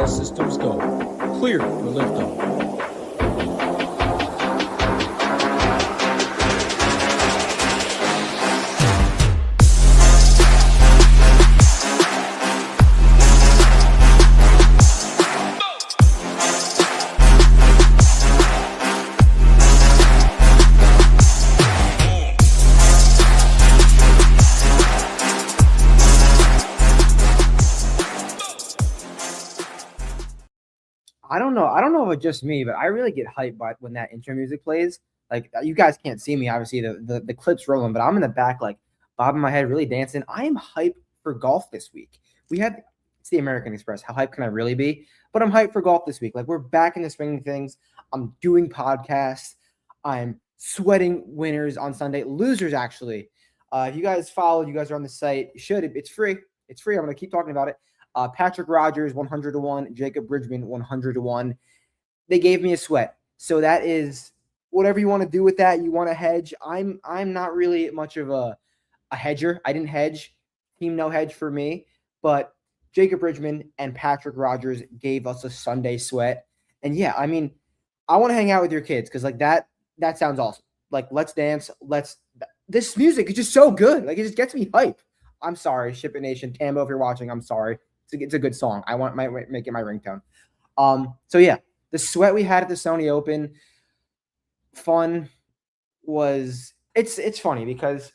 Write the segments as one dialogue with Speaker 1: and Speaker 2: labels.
Speaker 1: All systems go. Clear for liftoff.
Speaker 2: I don't know if it's just me, but I really get hyped by when that intro music plays. Like, you guys can't see me, obviously, the clip's rolling, but I'm in the back, like, bobbing my head, really dancing. I am hyped for golf this week. It's the American Express. How hyped can I really be? But I'm hyped for golf this week. Like, we're back in the swing of things. I'm doing podcasts. I'm sweating winners on Sunday. Losers, actually. If you guys followed, you guys are on the site. You should. It's free. It's free. I'm going to keep talking about it. Patrick Rogers, 100-1. Jacob Bridgman, 100-1. They gave me a sweat. So that is whatever you want to do with that. You want to hedge. I'm not really much of a hedger. I didn't hedge. Team no hedge for me. But Jacob Bridgman and Patrick Rogers gave us a Sunday sweat. And yeah, I mean, I want to hang out with your kids because like that sounds awesome. Like, let's dance. This music is just so good. Like, it just gets me hype. I'm sorry, Ship It Nation. Tambo, if you're watching, I'm sorry. It's a good song. I might make it my ringtone. So yeah, the sweat we had at the Sony Open, fun was it's funny because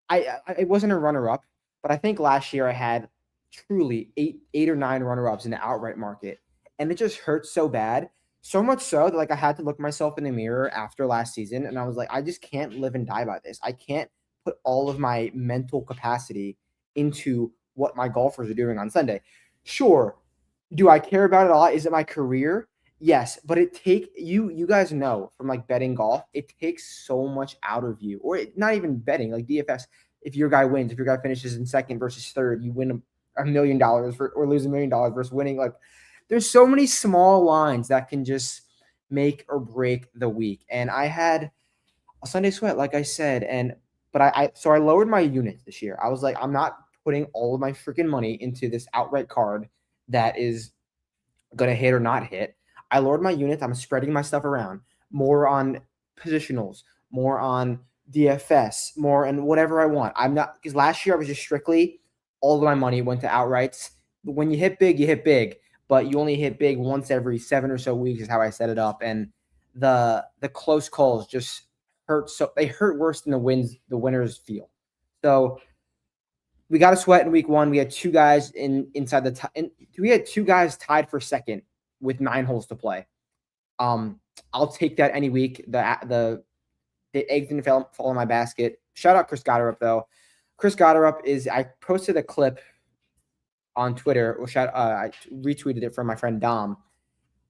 Speaker 2: I wasn't a runner-up, but I think last year I had truly eight or nine runner-ups in the outright market, and it just hurts so bad. So much so that like I had to look myself in the mirror after last season, and I was like, I just can't live and die by this. I can't put all of my mental capacity into what my golfers are doing on Sunday. Sure. Do I care about it a lot? Is it my career? Yes. But you guys know from like betting golf, it takes so much out of you, or not even betting, like DFS. If your guy wins, if your guy finishes in second versus third, you win $1 million or lose $1 million versus winning. Like, there's so many small lines that can just make or break the week. And I had a Sunday sweat, like I said, but I lowered my units this year. I was like, I'm not putting all of my freaking money into this outright card that is going to hit or not hit. I lowered my units. I'm spreading my stuff around more on positionals, more on DFS, more and whatever I want. I'm not, because last year I was just strictly all of my money went to outrights. When you hit big, but you only hit big once every 7 or so weeks is how I set it up. And the close calls just hurt. So they hurt worse than the winners feel. So we got a sweat in week one. We had two guys inside we had two guys tied for second with 9 holes to play. I'll take that any week. The eggs didn't fall in my basket. Shout out Chris Gotterup though. Chris Gotterup I posted a clip on Twitter. I retweeted it from my friend Dom.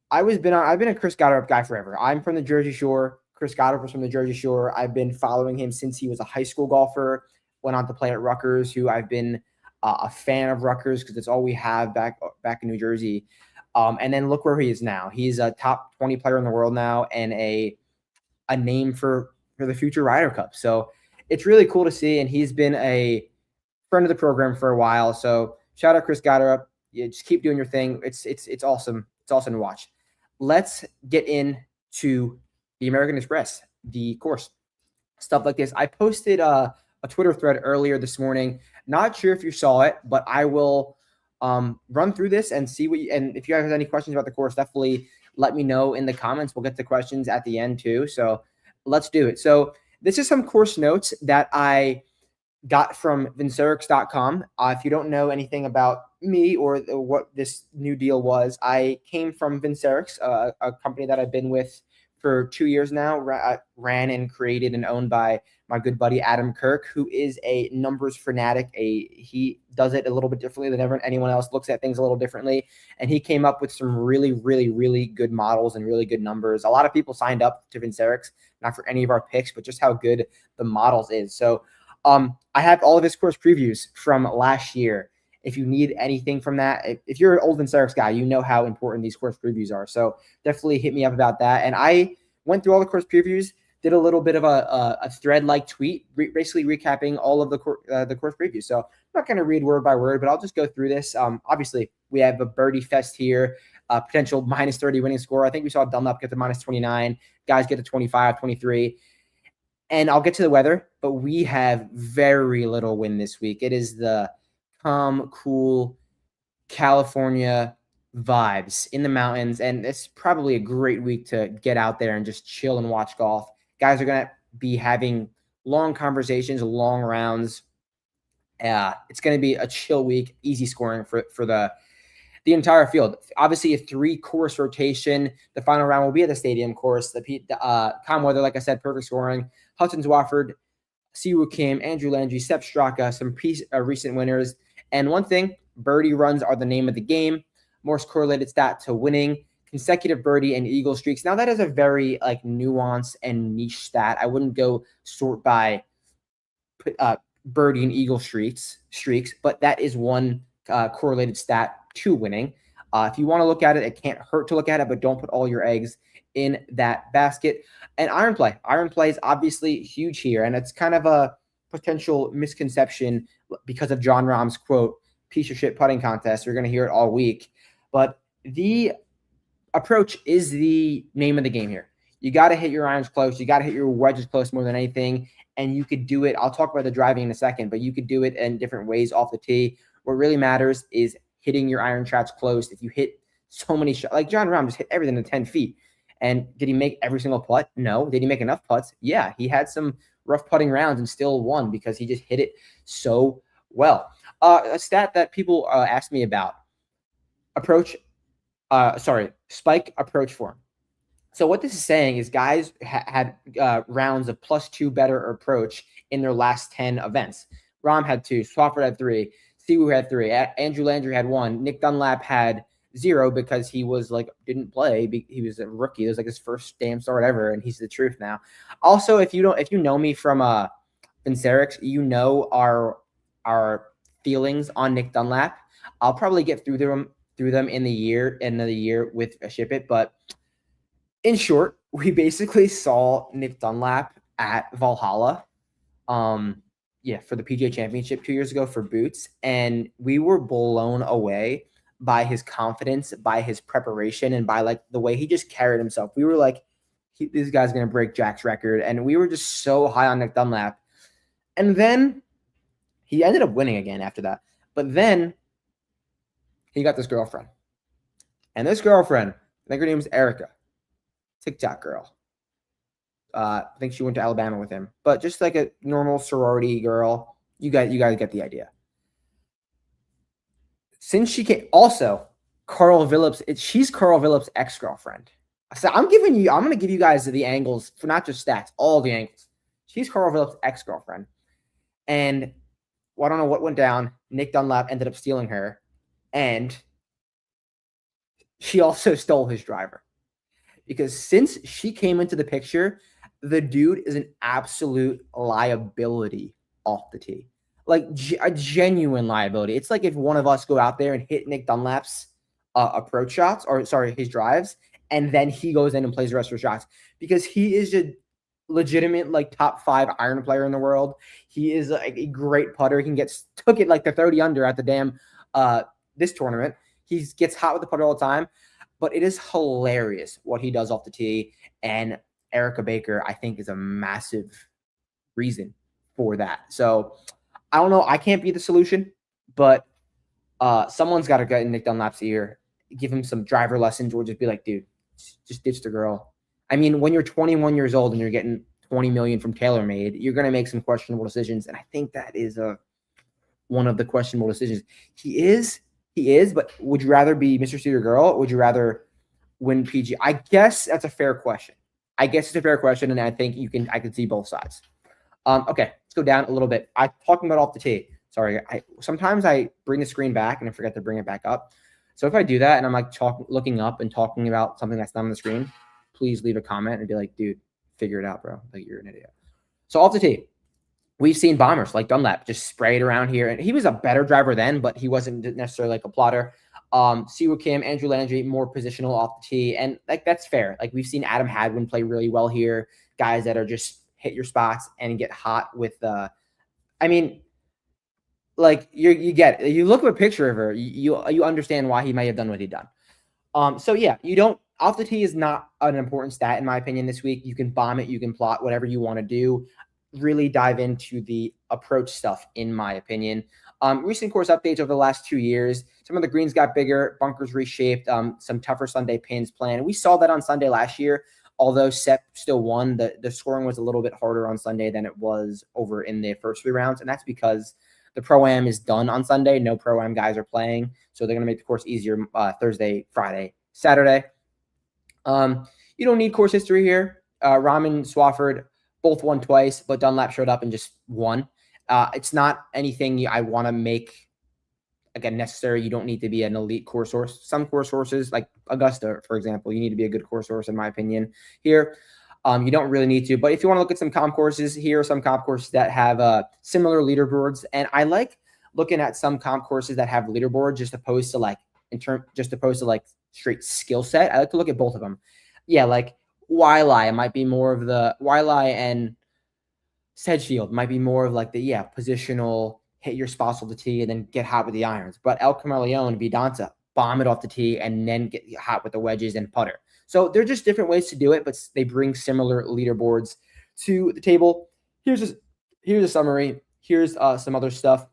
Speaker 2: I've been a Chris Gotterup guy forever. I'm from the Jersey Shore. Chris Gotterup was from the Jersey Shore. I've been following him since he was a high school golfer. Went on to play at Rutgers, who I've been a fan of Rutgers because it's all we have back in New Jersey. And then look where he is now. He's a top 20 player in the world now and a name for the future Ryder Cup. So it's really cool to see. And he's been a friend of the program for a while. So shout out Chris Gotterup. You just keep doing your thing. It's awesome. It's awesome to watch. Let's get into the American Express, the course, stuff like this. I posted a Twitter thread earlier this morning. Not sure if you saw it, but I will run through this and see and if you guys have any questions about the course, definitely let me know in the comments. We'll get the questions at the end too. So let's do it. So this is some course notes that I got from Vincerix.com. If you don't know anything about me or what this new deal was, I came from Vincerix, a company that I've been with for 2 years now, ran and created and owned by my good buddy Adam Kirk, who is a numbers fanatic. He does it a little bit differently than anyone else, looks at things a little differently. And he came up with some really, really, really good models and really good numbers. A lot of people signed up to Vincerix, not for any of our picks, but just how good the models is. So I have all of his course previews from last year. If you need anything from that, if you're an old Vincerix guy, you know how important these course previews are. So definitely hit me up about that. And I went through all the course previews, did a little bit of a thread-like tweet, basically recapping all of the course previews. So I'm not going to read word by word, but I'll just go through this. Obviously, We have a birdie fest here, potential minus 30 winning score. I think we saw Dunlap get to minus 29, guys get to 25, 23. And I'll get to the weather, but we have very little wind this week. It is the calm, cool California vibes in the mountains, and it's probably a great week to get out there and just chill and watch golf. Guys are going to be having long conversations, long rounds. It's going to be a chill week, easy scoring for the entire field. Obviously, a 3-course rotation. The final round will be at the stadium course. The calm weather, like I said, perfect scoring. Hudson's Wofford, Siwoo Kim, Andrew Landry, Sepp Straka, some recent winners. And one thing, birdie runs are the name of the game. Most correlated stat to winning. Consecutive birdie and eagle streaks. Now, that is a very nuanced and niche stat. I wouldn't go sort by birdie and eagle streaks, but that is one correlated stat to winning. If you want to look at it, it can't hurt to look at it, but don't put all your eggs in that basket. And iron play. Iron play is obviously huge here, and it's kind of a potential misconception because of John Rahm's quote, piece of shit putting contest. You're going to hear it all week. But the approach is the name of the game here. You got to hit your irons close. You got to hit your wedges close more than anything. And you could do it. I'll talk about the driving in a second, but you could do it in different ways off the tee. What really matters is hitting your iron shots close. If you hit so many shots, like John Rahm just hit everything to 10 feet. And did he make every single putt? No. Did he make enough putts? Yeah. He had some rough putting rounds and still won because he just hit it so well. A stat that people ask me about, spike approach form. So what this is saying is guys had rounds of +2 better approach in their last 10 events. Rahm had 2, Swafford had 3, Siwoo had 3, Andrew Landry had 1, Nick Dunlap had 0 because he was didn't play. He was a rookie. It was his first damn start ever, and he's the truth now. Also, if you know me from Vincerix, you know our feelings on Nick Dunlap. I'll probably get through them in the year with a ship it, but in short, we basically saw Nick Dunlap at Valhalla, for the PGA Championship 2 years ago for Boots, and we were blown away by his confidence, by his preparation, and by the way he just carried himself. We were this guy's gonna break Jack's record, and we were just so high on Nick Dunlap. And then he ended up winning again after that. But then he got this girlfriend, and this girlfriend, I think her name is Erica. TikTok girl. I think she went to Alabama with him, but just like a normal sorority girl. You guys get the idea. Since she came, also Carl Phillips. She's Carl Phillips' ex-girlfriend. So I'm going to give you guys the angles for not just stats, all the angles. She's Carl Phillips' ex-girlfriend, and I don't know what went down. Nick Dunlap ended up stealing her, and she also stole his driver. Because since she came into the picture, the dude is an absolute liability off the tee. A genuine liability. It's like if one of us go out there and hit Nick Dunlap's approach shots, his drives, and then he goes in and plays the rest of his shots. Because he is a legitimate top 5 iron player in the world. He is a great putter. He took it to 30 under at the damn this tournament. He gets hot with the putter all the time. But it is hilarious what he does off the tee. And Erica Baker, I think, is a massive reason for that. So I don't know. I can't be the solution, but someone's got to get in Nick Dunlap's ear, give him some driver lessons, or just be like, dude, just ditch the girl. I mean, when you're 21 years old and you're getting $20 million from TaylorMade, you're going to make some questionable decisions. And I think that is one of the questionable decisions. He is, but would you rather be Mr. See Your Girl? Or would you rather win PG? I guess that's a fair question. And I think I can see both sides. Okay, let's go down a little bit. I'm talking about off the tee. Sorry, sometimes I bring the screen back and I forget to bring it back up. So if I do that and I'm looking up and talking about something that's not on the screen, please leave a comment and be like, dude, figure it out, bro. You're an idiot. So off the tee. We've seen bombers like Dunlap just spray it around here. And he was a better driver then, but he wasn't necessarily a plotter. Siwoo Kim, Andrew Landry, more positional off the tee. And that's fair. We've seen Adam Hadwin play really well here. Guys that are just hit your spots and get hot with like you get it. You look at a picture of her, you understand why he might have done what he done. So yeah, you don't off the tee is not an important stat in my opinion this week. You can bomb it, you can plot whatever you want to do. Really dive into the approach stuff, in my opinion. Recent course updates over the last 2 years. Some of the greens got bigger, bunkers reshaped, some tougher Sunday pins planned. We saw that on Sunday last year. Although Sepp still won, the scoring was a little bit harder on Sunday than it was over in the first 3 rounds, and that's because the Pro-Am is done on Sunday. No Pro-Am guys are playing, so they're going to make the course easier Thursday, Friday, Saturday. You don't need course history here. Rahman, Swafford both won twice, but Dunlap showed up and just won. It's not anything I want to make, again, necessary. You don't need to be an elite course horse. Some course horses, like Augusta, for example, you need to be a good course horse, in my opinion. Here, you don't really need to. But if you want to look at some comp courses, here are some comp courses that have similar leaderboards. And I like looking at some comp courses that have leaderboards just opposed to like straight skill set. I like to look at both of them. Yeah, like Wiley might be more of the Wiley, and Sedgefield might be more of like the positional, hit your spots off the tee and then get hot with the irons. But El Camaleon, Vidanta, bomb it off the tee and then get hot with the wedges and putter. So they're just different ways to do it, but they bring similar leaderboards to the table. Here's a summary. Here's some other stuff.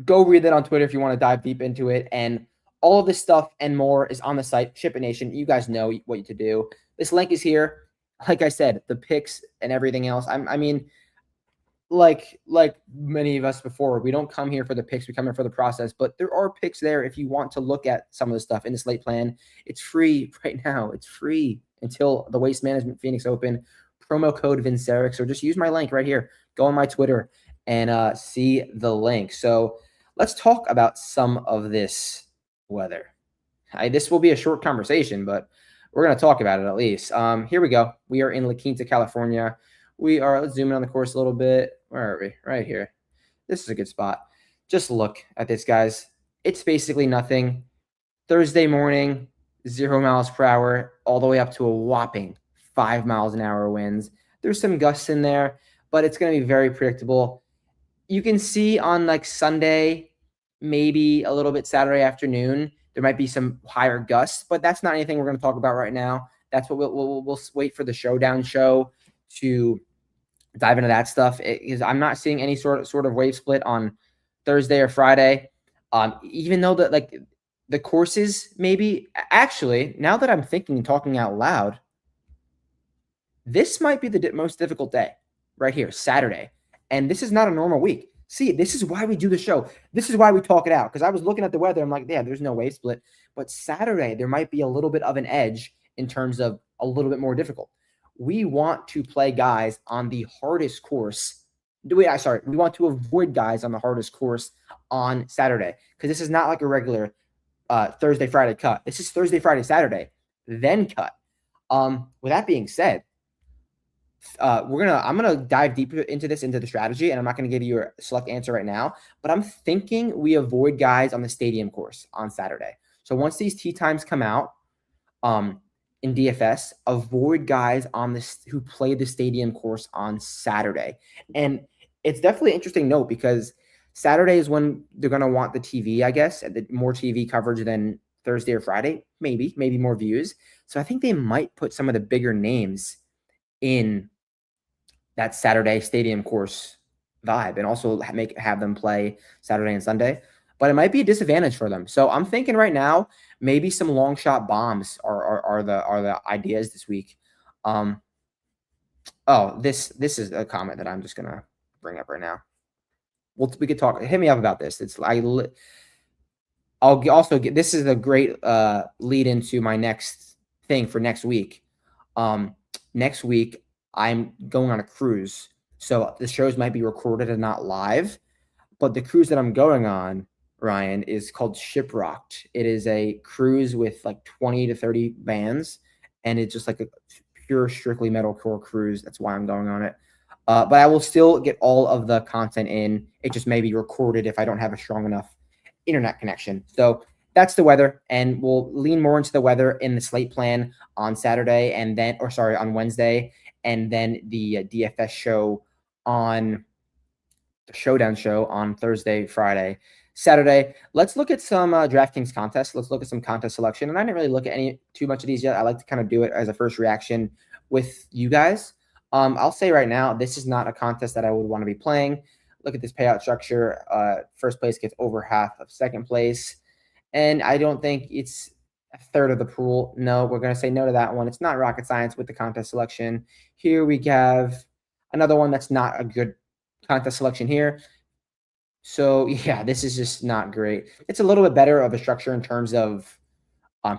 Speaker 2: Go read that on Twitter if you want to dive deep into it. And all of this stuff and more is on the site, Ship It Nation. You guys know what to do. This link is here. Like I said, the picks and everything else. I mean, like many of us before, we don't come here for the picks. We come here for the process. But there are picks there if you want to look at some of the stuff in the slate plan. It's free right now. It's free until the Waste Management Phoenix Open. Promo code Vinceric. So just use my link right here. Go on my Twitter and see the link. So let's talk about some of this weather. This will be a short conversation, but we're going to talk about it at least. Here we go. We are in La Quinta, California. Let's zoom in on the course a little bit. Where are we? Right here. This is a good spot. Just look at this, guys. It's basically nothing. Thursday morning, 0 miles per hour, all the way up to a whopping 5 miles an hour winds. There's some gusts in there, but it's going to be very predictable. You can see on like Sunday, maybe a little bit Saturday afternoon, there might be some higher gusts, but that's not anything we're going to talk about right now. That's what we'll wait for the showdown show to dive into that stuff. Because I'm not seeing any sort of wave split on Thursday or Friday. Even though that like the courses maybe actually, now that I'm thinking and talking out loud, this might be the most difficult day right here, Saturday. And this is not a normal week. See, this is why we do the show. This is why we talk it out. Because I was looking at the weather. I'm like, yeah, there's no wave split. But Saturday, there might be a little bit of an edge in terms of a little bit more difficult. We want to play guys on the hardest course. We want to avoid guys on the hardest course on Saturday. Because this is not like a regular Thursday, Friday cut. This is Thursday, Friday, Saturday, then cut. With that being said, I'm gonna dive deeper into the strategy, and I'm not gonna give you a select answer right now, but I'm thinking we avoid guys on the stadium course on Saturday. So once these tee times come out, in DFS, avoid guys on this who play the stadium course on Saturday. And it's definitely an interesting note because Saturday is when they're gonna want the TV, I guess, the more TV coverage than Thursday or Friday, maybe more views. So I think they might put some of the bigger names in that Saturday stadium course vibe and also have them play Saturday and Sunday, but it might be a disadvantage for them. So I'm thinking right now, maybe some long shot bombs are the ideas this week. This is a comment that I'm just going to bring up right now. We could talk, hit me up about this. I'll also get, this is a great lead into my next thing for next week. Next week, I'm going on a cruise. So the shows might be recorded and not live. But the cruise that I'm going on, Ryan, is called Shiprocked. It is a cruise with like 20 to 30 bands. And it's just like a pure, strictly metalcore cruise. That's why I'm going on it. But I will still get all of the content in. It just may be recorded if I don't have a strong enough internet connection. So that's the weather, and we'll lean more into the weather in the slate plan on Saturday on Wednesday, and then the DFS show on showdown show on Thursday, Friday, Saturday. Let's look at some DraftKings contests. Let's look at some contest selection. And I didn't really look at too much of these yet. I like to kind of do it as a first reaction with you guys. I'll say right now, this is not a contest that I would want to be playing. Look at this payout structure. First place gets over half of second place. And I don't think it's a third of the pool. No, we're going to say no to that one. It's not rocket science with the contest selection. Here we have another one that's not a good contest selection here. So yeah, this is just not great. It's a little bit better of a structure in terms of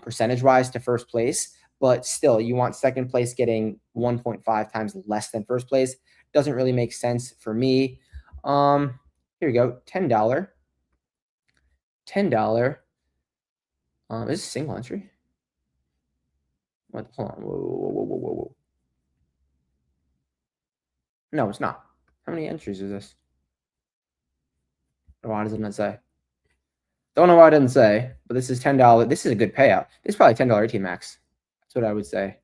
Speaker 2: percentage-wise to first place, but still, you want second place getting 1.5 times less than first place. Doesn't really make sense for me. Here we go, $10. $10. Is this a single entry? What? Hold on. Whoa. No, it's not. How many entries is this? Why does it not say? Don't know why it didn't say, but this is $10. This is a good payout. This is probably $10 team max. That's what I would say.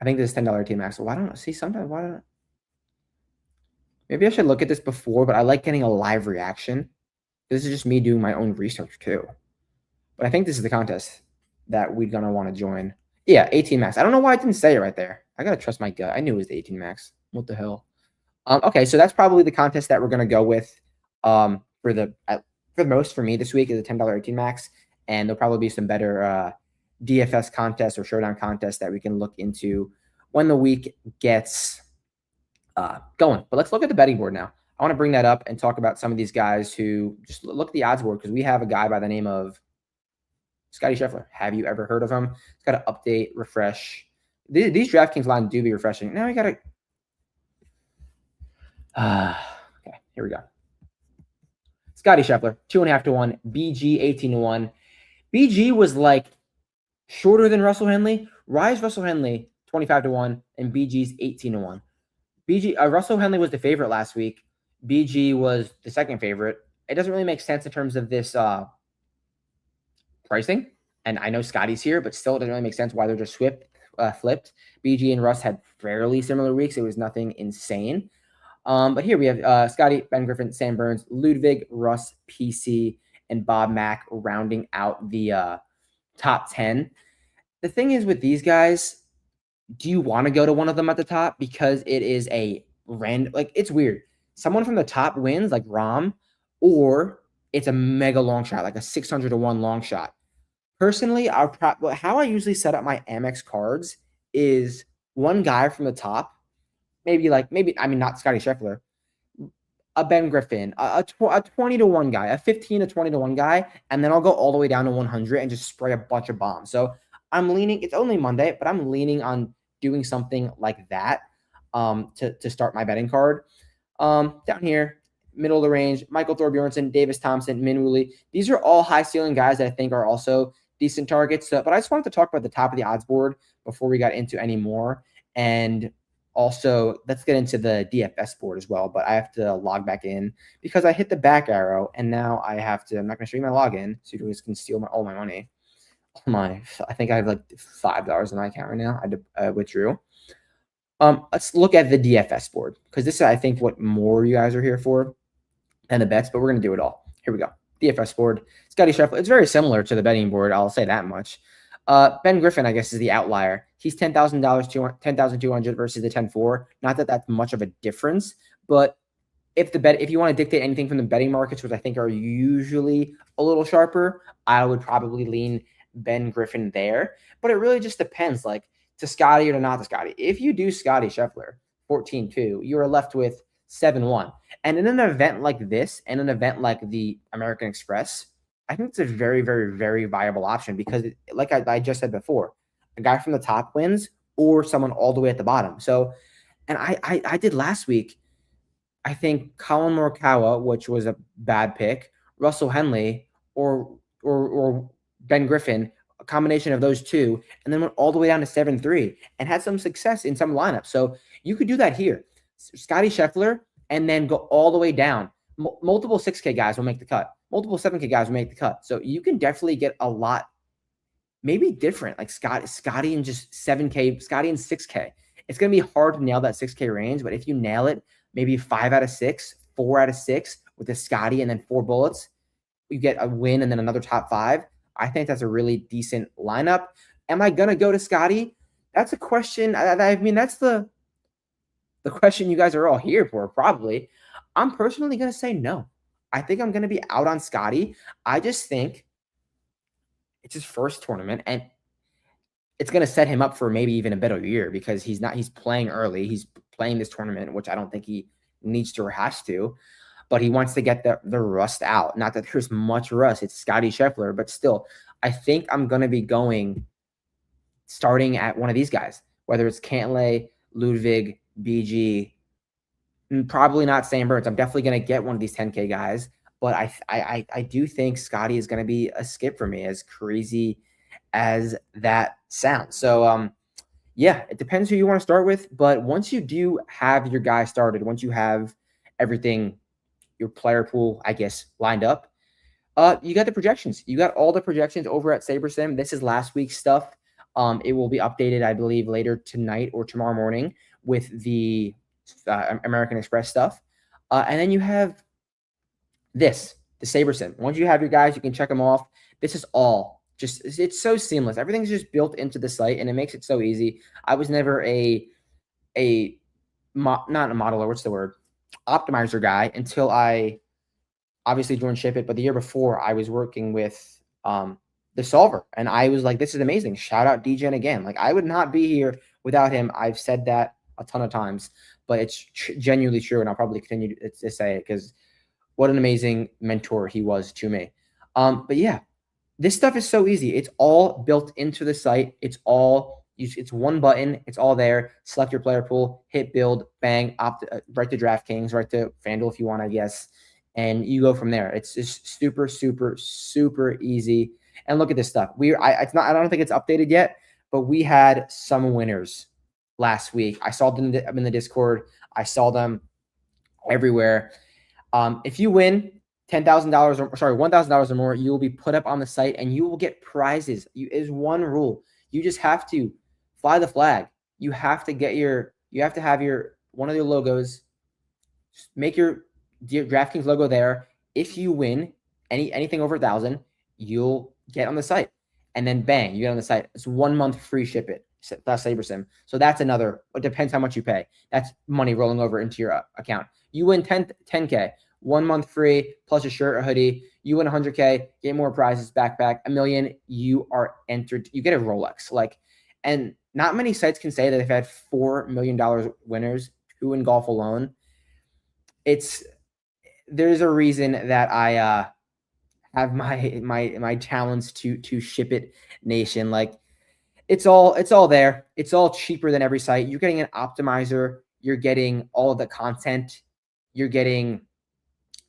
Speaker 2: I think this is $10 team max. Why don't I see sometimes? Why don't I? Maybe I should look at this before, but I like getting a live reaction. This is just me doing my own research too. But I think this is the contest that we're going to want to join. Yeah, 18 max. I don't know why I didn't say it right there. I got to trust my gut. I knew it was the 18 max. What the hell? Okay, so that's probably the contest that we're going to go with for the most for me this week is a $10 18 max. And there'll probably be some better DFS contests or showdown contests that we can look into when the week gets going. But let's look at the betting board now. I want to bring that up and talk about some of these guys who just look at the odds board because we have a guy by the name of Scotty Scheffler. Have you ever heard of him? It's got to update, refresh. These DraftKings lines do be refreshing. Now we got to. Okay, here we go. Scotty Scheffler, 2.5 to 1. BG, 18 to 1. BG was like shorter than Russell Henley. Rise Russell Henley, 25 to 1. And BG's 18 to 1. Russell Henley was the favorite last week. BG was the second favorite. It doesn't really make sense in terms of this pricing. And I know Scotty's here, but still it doesn't really make sense why they're just flipped. BG and Russ had fairly similar weeks. It was nothing insane. But here we have Scotty, Ben Griffin, Sam Burns, Ludvig, Russ, PC, and Bob Mack rounding out the top 10. The thing is with these guys, do you want to go to one of them at the top? Because it is a random, like it's weird. Someone from the top wins like Rahm, or it's a mega long shot, like a 600 to 1 long shot. Personally, how I usually set up my Amex cards is one guy from the top, maybe not Scotty Scheffler, a Ben Griffin, a 20 to 1 guy, a 15 to 20 to 1 guy, and then I'll go all the way down to 100 and just spray a bunch of bombs. So I'm leaning, it's only Monday, but I'm leaning on doing something like that to start my betting card. Down here, middle of the range, Michael Thorbjornsen, Davis Thompson, Min Woolley. These are all high ceiling guys that I think are also decent targets. But I just wanted to talk about the top of the odds board before we got into any more. And also, let's get into the DFS board as well. But I have to log back in because I hit the back arrow. And now I have to, I'm not going to show you my login so you guys can steal all my money. I think I have like $5 in my account right now. I withdrew. Let's look at the DFS board because this is, I think, what more you guys are here for than the bets, but we're going to do it all. Here we go. DFS board. Scotty Scheffler. It's very similar to the betting board. I'll say that much. Ben Griffin, I guess, is the outlier. He's $10,000, $10,200 versus the 10-4. Not that that's much of a difference, but if you want to dictate anything from the betting markets, which I think are usually a little sharper, I would probably lean Ben Griffin there. But it really just depends, like to Scotty or to not to Scotty. If you do Scotty Scheffler 14-2, you are left with 7-1. And in an event like this, and an event like the American Express, I think it's a very, very, very viable option because, like I just said before, a guy from the top wins or someone all the way at the bottom. So, and I did last week, I think Colin Morikawa, which was a bad pick, Russell Henley, or Ben Griffin, a combination of those two, and then went all the way down to 7-3 and had some success in some lineups. So you could do that here. Scotty Scheffler, and then go all the way down. Multiple 6K guys will make the cut. Multiple 7K guys will make the cut. So you can definitely get a lot, maybe different, like Scotty and just 7K, Scotty and 6K. It's going to be hard to nail that 6K range, but if you nail it, maybe 5 out of 6, 4 out of 6 with a Scotty and then 4 bullets, you get a win and then another top 5. I think that's a really decent lineup. Am I going to go to Scotty? That's a question. I mean, that's the question you guys are all here for, probably. I'm personally going to say no. I think I'm going to be out on Scotty. I just think it's his first tournament, and it's going to set him up for maybe even a better year because he's playing early. He's playing this tournament, which I don't think he needs to or has to, but he wants to get the rust out. Not that there's much rust. It's Scotty Scheffler, but still, I think I'm going to be starting at one of these guys, whether it's Cantlay, Ludvig, BG, probably not Sam Burns. I'm definitely going to get one of these 10K guys, but I do think Scotty is going to be a skip for me, as crazy as that sounds. So, yeah, it depends who you want to start with, but once you do have your guy started, once you have everything, your player pool, I guess, lined up, you got the projections. You got all the projections over at SaberSim. This is last week's stuff. It will be updated, I believe, later tonight or tomorrow morning with the American Express stuff. And then you have the SaberSim. Once you have your guys, you can check them off. This is all just, it's so seamless. Everything's just built into the site, and it makes it so easy. I was never not a modeler, what's the word? Optimizer guy until I obviously joined ShipIt, but the year before I was working with the solver, and I was like, this is amazing. Shout out DGen again. Like, I would not be here without him. I've said that a ton of times, but it's genuinely true, and I'll probably continue to say it because what an amazing mentor he was to me. But yeah, this stuff is so easy. It's all built into the site. It's one button. It's all there. Select your player pool, hit build, bang, right to DraftKings, right to FanDuel if you want, I guess, and you go from there. It's just super, super, super easy. And look at this stuff. I don't think it's updated yet, but we had some winners last week. I saw them in the Discord. I saw them everywhere. If you win $1,000 or more, you will be put up on the site and you will get prizes. Is one rule. You just have to fly the flag. You have to have one of your logos, make your DraftKings logo there. If you win anything over 1,000, you'll get on the site, and then bang, you get on the site. It's 1 month free ShipIt. That's SaberSim. So that's another. It depends how much you pay. That's money rolling over into your account. You win 10K, 1 month free plus a shirt or hoodie. You win 100K, get more prizes, backpack, $1 million. You are entered. You get a Rolex. And not many sites can say that they've had $4 million winners, 2 in golf alone. There's a reason that I have my talents to ShipIt Nation. Like, it's all there. It's all cheaper than every site. You're getting an optimizer. You're getting all of the content. You're getting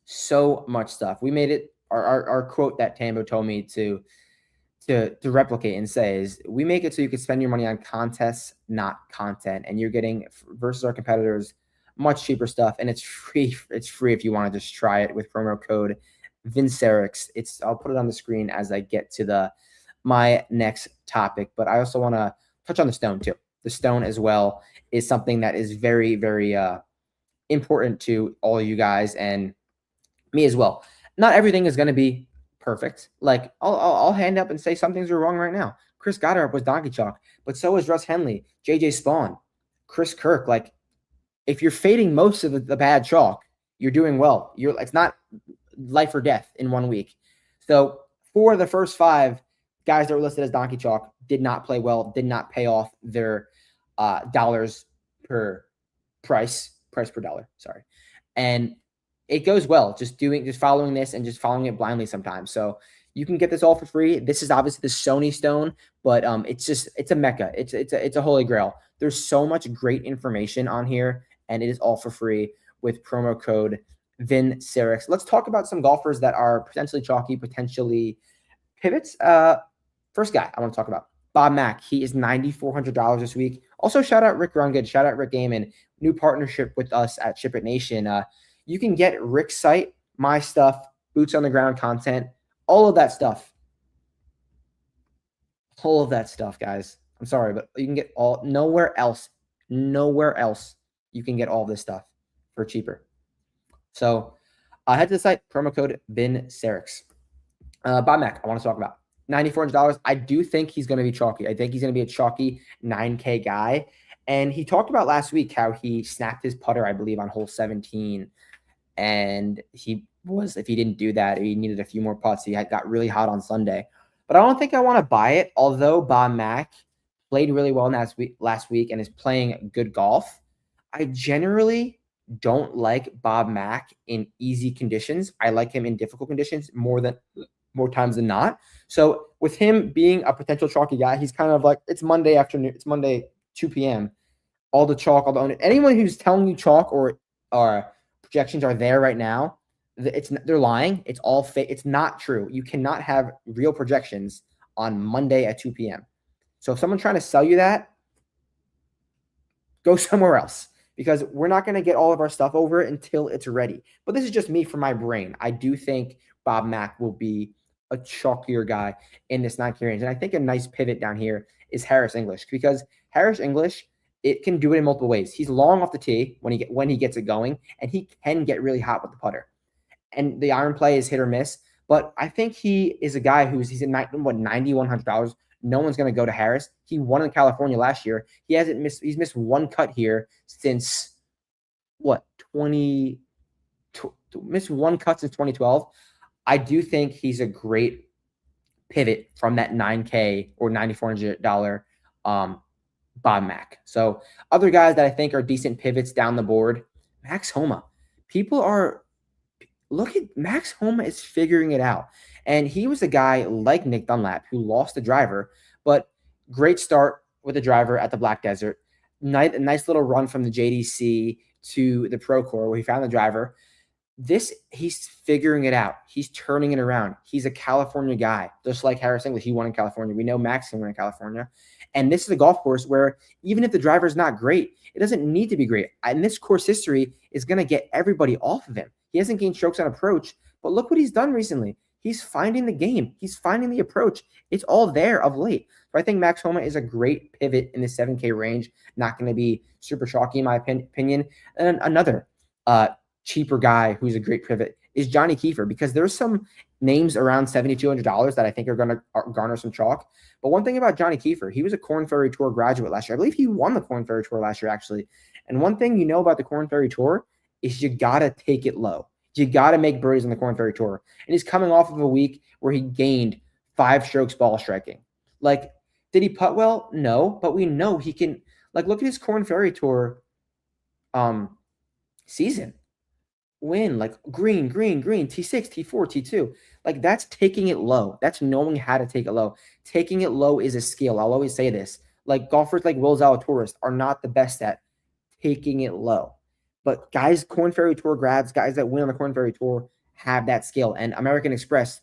Speaker 2: so much stuff. We made it our quote that Tambo told me to replicate and say is, we make it so you can spend your money on contests, not content. And you're getting, versus our competitors, much cheaper stuff. And it's free. It's free if you want to just try it with promo code Vincerix. I'll put it on the screen as I get to my next topic, but I also want to touch on the stone too. The stone as well is something that is very, very important to all of you guys and me as well. Not everything is going to be perfect. Like, I'll hand up and say some things are wrong right now. Chris Goddard was donkey chalk, but so is Russ Henley, JJ Spawn, Chris Kirk. Like, if you're fading most of the bad chalk, you're doing well. It's not life or death in 1 week. So 4 of the first 5 guys that were listed as donkey chalk did not play well, did not pay off their dollars per price per dollar. Sorry. And it goes well just following this and just following it blindly sometimes. So you can get this all for free. This is obviously the Sony stone, but it's a mecca. It's a holy grail. There's so much great information on here, and it is all for free with promo code Vincerix. Let's talk about some golfers that are potentially chalky, potentially pivots. First guy I want to talk about, Bob Mack. He is $9,400 this week. Also, shout out Rick Rungood. Shout out Rick Gaiman. New partnership with us at ShipIt Nation. You can get Rick's site, my stuff, boots on the ground content, all of that stuff. All of that stuff, guys. I'm sorry, but you can get nowhere else you can get all this stuff for cheaper. So head to the site, promo code BINSERIX. Bob Mack, I want to talk about $9,400. I do think he's going to be chalky. I think he's going to be a chalky 9K guy. And he talked about last week how he snapped his putter, I believe, on hole 17. And if he didn't do that, he needed a few more putts. He got really hot on Sunday. But I don't think I want to buy it. Although Bob Mack played really well last week and is playing good golf, I generally don't like Bob Mack in easy conditions. I like him in difficult conditions more times than not. So with him being a potential chalky guy, he's kind of like, it's Monday afternoon. It's Monday, 2 p.m. All the chalk, anyone who's telling you chalk or projections are there right now, they're lying. It's all fake. It's not true. You cannot have real projections on Monday at 2 p.m. So if someone's trying to sell you that, go somewhere else, because we're not going to get all of our stuff over until it's ready. But this is just me from my brain. I do think Bob Mack will be a chalkier guy in this 9K range. And I think a nice pivot down here is Harris English, because Harris English, it can do it in multiple ways. He's long off the tee when he gets it going, and he can get really hot with the putter. And the iron play is hit or miss. But I think he is a guy he's at $9,100. No one's going to go to Harris. He won in California last year. He's missed one cut here since missed one cut since 2012. I do think he's a great pivot from that 9K or $9,400 Bob Mack. So other guys that I think are decent pivots down the board, Max Homa. Look at Max Homa is figuring it out. And he was a guy like Nick Dunlap who lost the driver, but great start with the driver at the Black Desert. Nice little run from the JDC to the Pro Tour where he found the driver. He's figuring it out. He's turning it around. He's a California guy, just like Harris English. He won in California. We know Max can win in California. And this is a golf course where even if the driver is not great, it doesn't need to be great. And this course history is going to get everybody off of him. He hasn't gained strokes on approach, but look what he's done recently. He's finding the game. He's finding the approach. It's all there of late. So I think Max Homa is a great pivot in the 7K range. Not going to be super chalky in my opinion. And another cheaper guy who's a great pivot is Johnny Kiefer, because there's some names around $7,200 that I think are going to garner some chalk. But one thing about Johnny Kiefer, he was a Korn Ferry Tour graduate last year. I believe he won the Korn Ferry Tour last year, actually. And one thing you know about the Korn Ferry Tour is you got to take it low. You got to make birdies on the Korn Ferry Tour. And he's coming off of a week where he gained 5 strokes ball striking. Like, did he putt well? No, but we know he can. Like, look at his Korn Ferry Tour season. Win, like green, T6, T4, T2. Like, that's taking it low. That's knowing how to take it low. Taking it low is a skill. I'll always say this. Like, golfers like Will Zalatoris are not the best at taking it low. But guys, Korn Ferry Tour grads, guys that win on the Korn Ferry Tour have that skill. And American Express,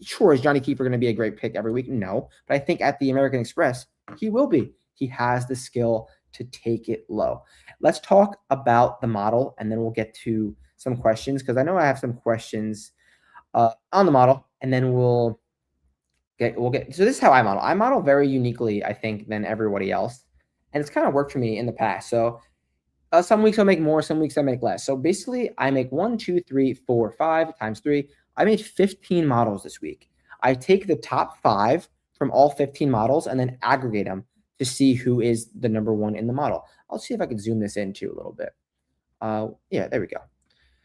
Speaker 2: sure, is Johnny Kiefer going to be a great pick every week? No. But I think at the American Express, he will be. He has the skill to take it low. Let's talk about the model, and then we'll get to some questions, because I know I have some questions on the model, and then we'll get. So this is how I model. I model very uniquely, I think, than everybody else, and it's kind of worked for me in the past. So some weeks I'll make more, some weeks I make less. So basically, I make 1, 2, 3, 4, 5 times 3. I made 15 models this week. I take the top 5 from all 15 models and then aggregate them to see who is the number 1 in the model. I'll see if I can zoom this in too a little bit. Yeah, there we go.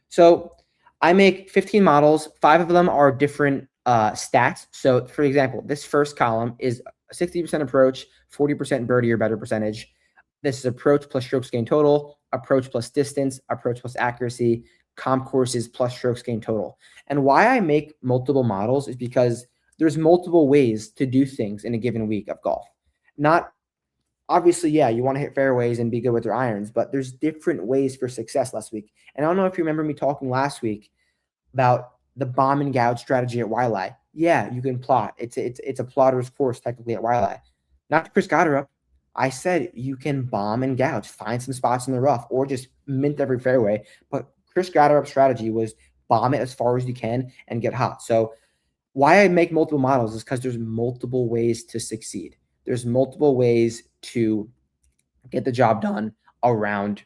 Speaker 2: So I make 15 models. 5 of them are different stats. So, for example, this first column is 60% approach, 40% birdie or better percentage. This is approach plus strokes gained total, approach plus distance, approach plus accuracy, comp courses plus strokes gained total. And why I make multiple models is because there's multiple ways to do things in a given week of golf. Not obviously, yeah, you want to hit fairways and be good with your irons, but there's different ways for success last week. And I don't know if you remember me talking last week about the bomb and gouge strategy at Wiley. Yeah, you can plot. It's a plotter's course technically at Wiley. Not Chris Gotterup. I said you can bomb and gouge, find some spots in the rough, or just mint every fairway. But Chris Gotterup's strategy was bomb it as far as you can and get hot. So why I make multiple models is because there's multiple ways to succeed. There's multiple ways to get the job done around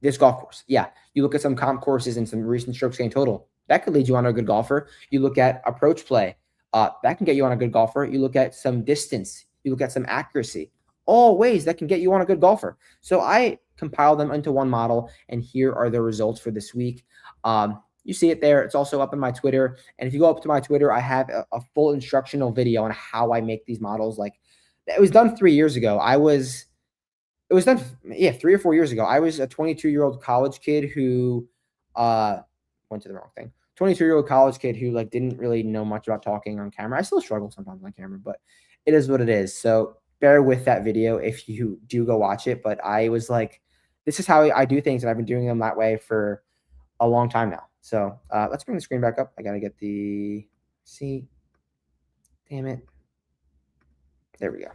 Speaker 2: This golf course. Yeah. You look at some comp courses and some recent strokes gained total. That could lead you on a good golfer. You look at approach play. That can get you on a good golfer. You look at some distance. You look at some accuracy. All ways that can get you on a good golfer. So I compiled them into one model, and here are the results for this week. You see it there. It's also up in my Twitter. And if you go up to my Twitter, I have a full instructional video on how I make these models. Like, it was done 3 years ago. It was done, 3 or 4 years ago. I was a 22-year-old college kid who went to the wrong thing. 22-year-old college kid who like didn't really know much about talking on camera. I still struggle sometimes on camera, but it is what it is. So bear with that video if you do go watch it. But I was like, this is how I do things, and I've been doing them that way for a long time now. So let's bring the screen back up. I got to get the see. Damn it. There we go.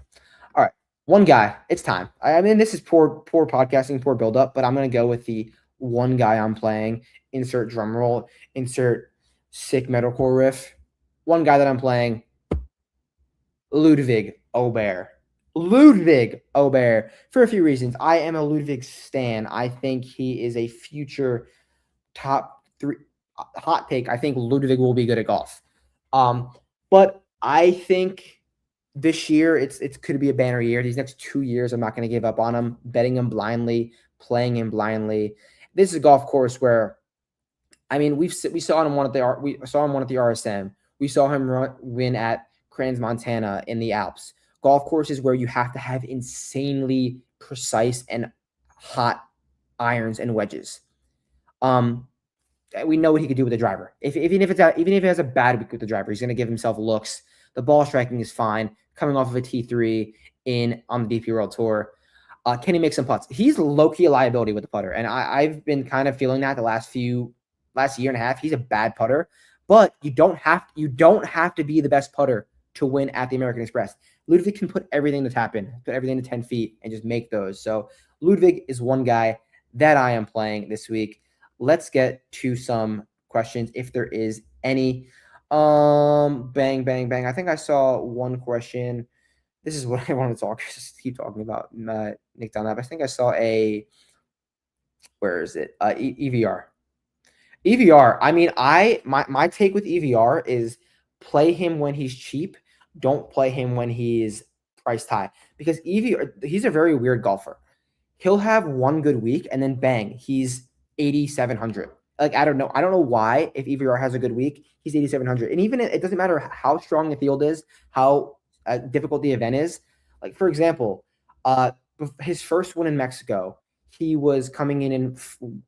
Speaker 2: All right. One guy. It's time. I mean, this is poor podcasting, poor buildup, but I'm going to go with the one guy I'm playing. Insert drum roll. Insert sick metalcore riff. One guy that I'm playing. Ludvig Aberg. Ludvig Aberg. For a few reasons. I am a Ludvig stan. I think he is a future top 3 hot take. I think Ludvig will be good at golf. But I think this year it could be a banner year. These next 2 years, I'm not going to give up on him. Betting him blindly, playing him blindly. This is a golf course where, I mean, we saw him win at the RSM. We saw him win at Crans, Montana in the Alps. Golf courses where you have to have insanely precise and hot irons and wedges. We know what he could do with the driver. Even if he has a bad week with the driver, he's going to give himself looks. The ball striking is fine. Coming off of a T3 on the DP World Tour, can he make some putts? He's low-key a liability with the putter, and I've been kind of feeling that the last year and a half. He's a bad putter, but you don't have to be the best putter to win at the American Express. Ludvig can put everything to tap in, put everything to 10 feet, and just make those. So Ludvig is one guy that I am playing this week. Let's get to some questions if there is any. Bang. I think I saw one question. This is what I want to just keep talking about. Nick Dunlap. I think I saw where is it? EVR. EVR. I mean, my take with EVR is play him when he's cheap. Don't play him when he's priced high, because EVR, he's a very weird golfer. He'll have one good week and then bang, he's 8,700. Like, I don't know why. If EVR has a good week, he's 8,700. And even it doesn't matter how strong the field is, how difficult the event is. Like, for example, his first win in Mexico, he was coming in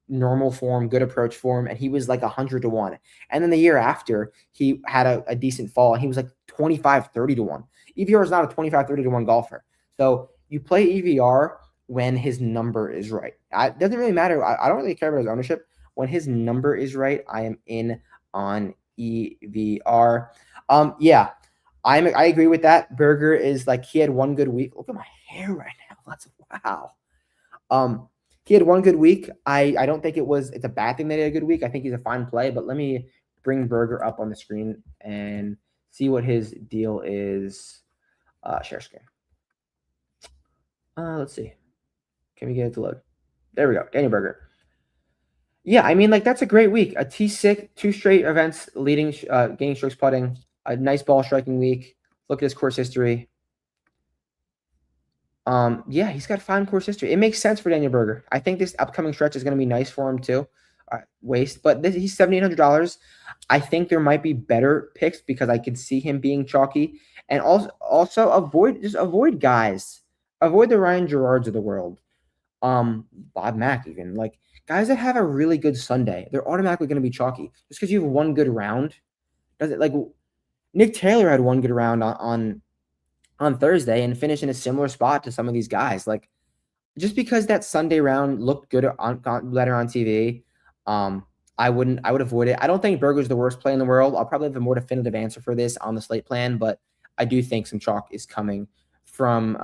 Speaker 2: normal form, good approach form, and he was like 100-1. And then the year after, he had a decent fall, and he was like 25-30-1. EVR is not a 25-30-1 golfer. So you play EVR when his number is right. It doesn't really matter. I don't really care about his ownership. When his number is right, I am in on EVR. Yeah, I agree with that. Berger is like, he had one good week. Look at my hair right now. That's wow. He had one good week. I don't think it's a bad thing that he had a good week. I think he's a fine play, but let me bring Berger up on the screen and see what his deal is. Share screen. Let's see. Can we get it to load? There we go. Daniel Berger. Yeah, I mean, like, that's a great week. A T6, 2 straight events leading, gaining strokes putting, a nice ball striking week. Look at his course history. Yeah, he's got fine course history. It makes sense for Daniel Berger. I think this upcoming stretch is going to be nice for him too. But he's $7,800. I think there might be better picks because I could see him being chalky. And also avoid guys. Avoid the Ryan Gerards of the world. Bob Mack even. Like, guys that have a really good Sunday, they're automatically going to be chalky. Just because you have one good round. Does it, like, Nick Taylor had one good round on Thursday and finished in a similar spot to some of these guys. Like, just because that Sunday round looked good better on TV, I would avoid it. I don't think Berger's the worst play in the world. I'll probably have a more definitive answer for this on the slate plan, but I do think some chalk is coming from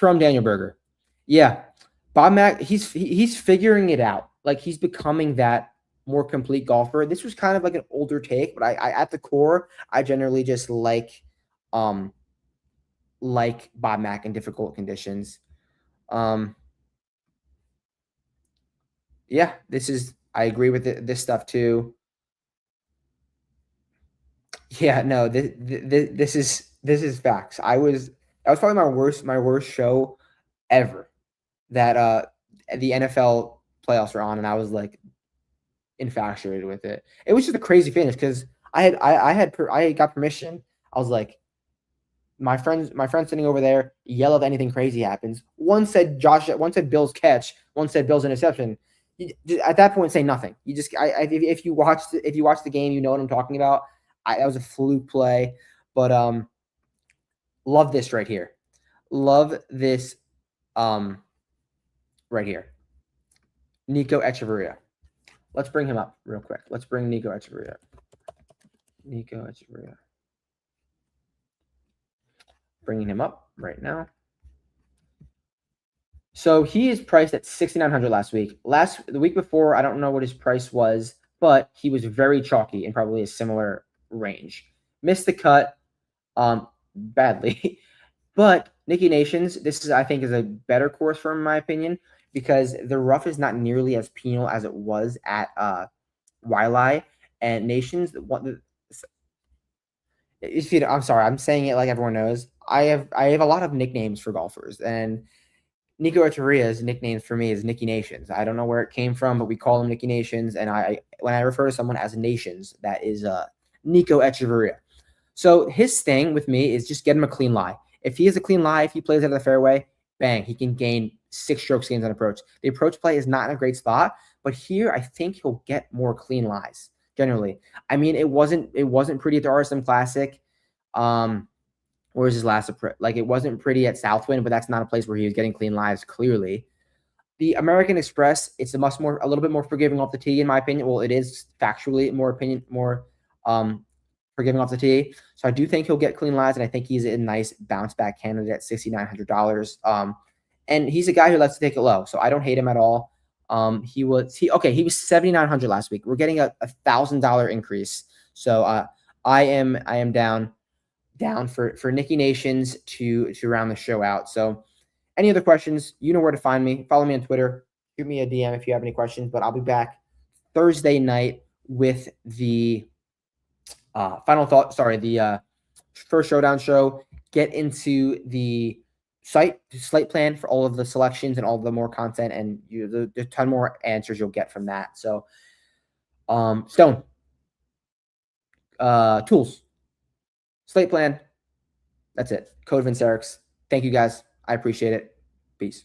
Speaker 2: Daniel Berger. Yeah, Bob Mack, he's figuring it out. Like, he's becoming that more complete golfer. This was kind of like an older take, but I at the core, I generally just like Bob Mack in difficult conditions. Yeah, I agree with this stuff too. Yeah, no, this is facts. That was probably my worst show ever that the NFL playoffs were on, and I was like infatuated with it. It was just a crazy finish because I got permission. I was like, my friend sitting over there, yell if anything crazy happens. One said Bill's catch, one said Bill's interception. At that point, say nothing. You just if you watch the game, you know what I'm talking about. That was a fluke play, but love this right here. Love this right here. Nico Echavarria. Let's bring him up real quick. Let's bring Nico Echavarria. Bringing him up right now. So he is priced at 6,900 last week. The week before, I don't know what his price was, but he was very chalky in probably a similar range. Missed the cut badly. But Nicky Nations, I think is a better course for him, in my opinion, because the rough is not nearly as penal as it was at Wiley. And Nations, I'm sorry, I'm saying it like everyone knows. I have a lot of nicknames for golfers, and Nico Echevarria's nickname for me is Nicky Nations. I don't know where it came from, but we call him Nicky Nations. And when I refer to someone as Nations, that is Nico Echevarria. So his thing with me is just get him a clean lie. If he has a clean lie, if he plays out of the fairway, bang, he can gain 6 strokes gains on approach. The approach play is not in a great spot, but here I think he'll get more clean lies generally. I mean, it wasn't pretty at the RSM Classic. Where's his last approach? Like, it wasn't pretty at Southwind, but that's not a place where he was getting clean lives, clearly. The American Express, it's a little bit more forgiving off the tee, in my opinion. Well, it is factually more forgiving off the tee. So I do think he'll get clean lives, and I think he's a nice bounce back candidate at $6,900. And he's a guy who likes to take it low, so I don't hate him at all. He was 7,900 last week. We're getting a $1,000 increase. So I am down for Nicky Nations to round the show out. So any other questions, you know where to find me. Follow me on Twitter. Shoot me a DM if you have any questions. But I'll be back Thursday night with the the first showdown show. Get into the slate plan for all of the selections and all of the more content, and there's a ton more answers you'll get from that. So Stone, tools, slate plan. That's it. Code Vincerix. Thank you guys. I appreciate it. Peace.